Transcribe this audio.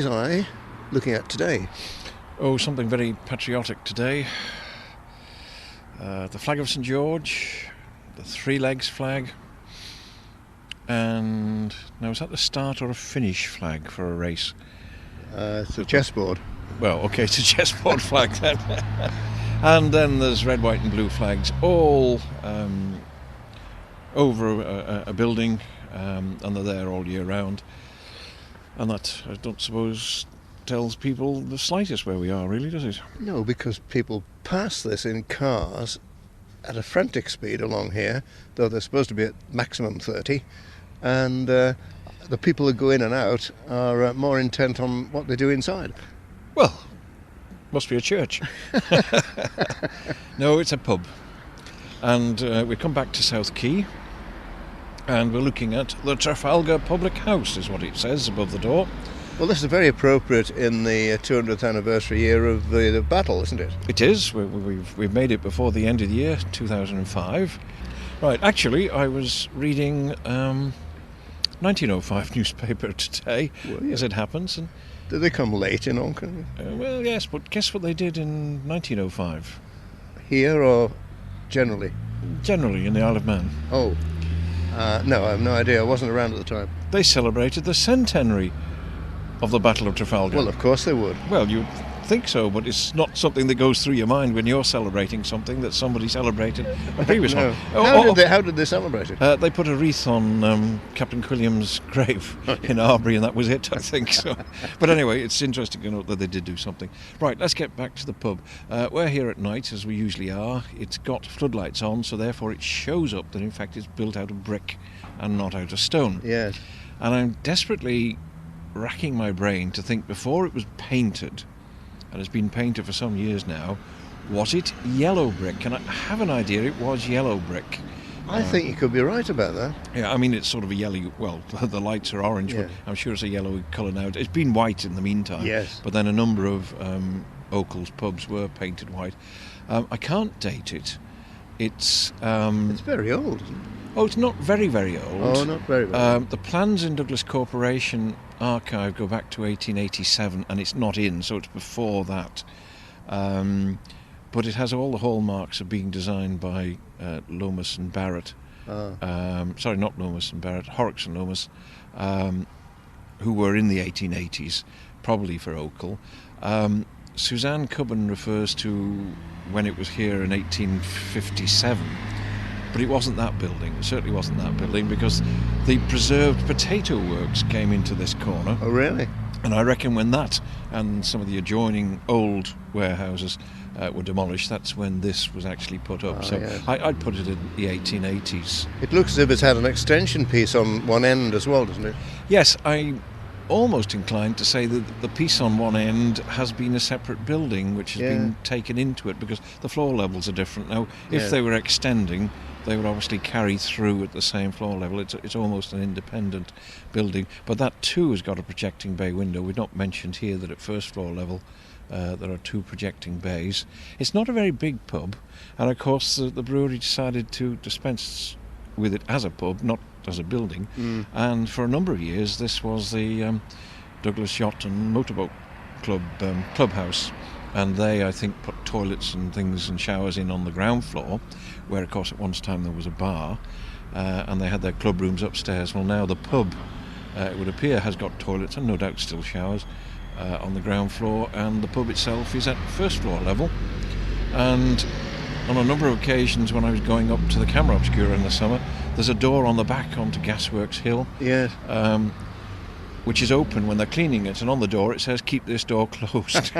Charlie's eye looking at today? Oh, something very patriotic today. The flag of St George, the Three Legs flag, and now is that the start or a finish flag for a race? It's a chessboard. Well, okay, it's a chessboard flag then. And then there's red, white and blue flags all over a building, and they're there all year round. And that, I don't suppose, tells people the slightest where we are, really, does it? No, because people pass this in cars at a frantic speed along here, though they're supposed to be at maximum 30, and the people who go in and out are more intent on what they do inside. Well, must be a church. No, it's a pub. And we come back to South Quay, and we're looking at the Trafalgar Public House, is what it says above the door. Well, this is very appropriate in the 200th anniversary year of the battle, isn't it? It is. We've made it before the end of the year, 2005. Right, actually, I was reading 1905 newspaper today, as it happens. And did they come late in Onken? Well, yes, but guess what they did in 1905? Here or generally? Generally, in the Isle of Man. Oh. No, I have no idea. I wasn't around at the time. They celebrated the centenary of the Battle of Trafalgar. Well, of course they would. Well, you'd think so, but it's not something that goes through your mind when you're celebrating something that somebody celebrated a previous No. one. How did they celebrate it? They put a wreath on Captain Quilliam's grave in Arbury, and that was it, I think. So, but anyway, it's interesting to note that they did do something. Right, let's get back to the pub. We're here at night, as we usually are. It's got floodlights on, so therefore it shows up that in fact it's built out of brick and not out of stone. Yes. And I'm desperately racking my brain to think, before it was painted, and has been painted for some years now, was it yellow brick? And I have an idea it was yellow brick. I think you could be right about that. Yeah, I mean, it's sort of a yellow, well, the lights are orange, Yeah. but I'm sure it's a yellow colour now. It's been white in the meantime. Yes. But then a number of Oakle's pubs were painted white. I can't date it. It's very old, isn't it? Oh, it's not very, very old. Oh, not very, very old. The plans in Douglas Corporation archive go back to 1887, and it's not in, so it's before that. But it has all the hallmarks of being designed by Lomas and Barrett. Sorry, not Lomas and Barrett, Horrocks and Lomas, who were in the 1880s, probably for Oakle. Suzanne Cubban refers to when it was here in 1857. But it wasn't that building. It certainly wasn't that building, because the preserved potato works came into this corner. Oh, really? And I reckon when that and some of the adjoining old warehouses were demolished, that's when this was actually put up. Yes. I'd put it in the 1880s. It looks as if it's had an extension piece on one end as well, doesn't it? Yes, I'm almost inclined to say that the piece on one end has been a separate building which has been taken into it, because the floor levels are different. Now, if they were extending, they would obviously carry through at the same floor level. It's almost an independent building, but that too has got a projecting bay window. We've not mentioned here that at first floor level there are 2 projecting bays. It's not a very big pub, and of course the brewery decided to dispense with it as a pub, not as a building. And for a number of years this was the Douglas Yacht and Motorboat Club clubhouse, and they, I think, put toilets and things and showers in on the ground floor, where of course at one time there was a bar, and they had their club rooms upstairs. Well, now the pub, it would appear, has got toilets and no doubt still showers on the ground floor, and the pub itself is at first floor level. And on a number of occasions when I was going up to the Camera Obscura in the summer, there's a door on the back onto Gasworks Hill, which is open when they're cleaning it, and on the door it says, "Keep this door closed."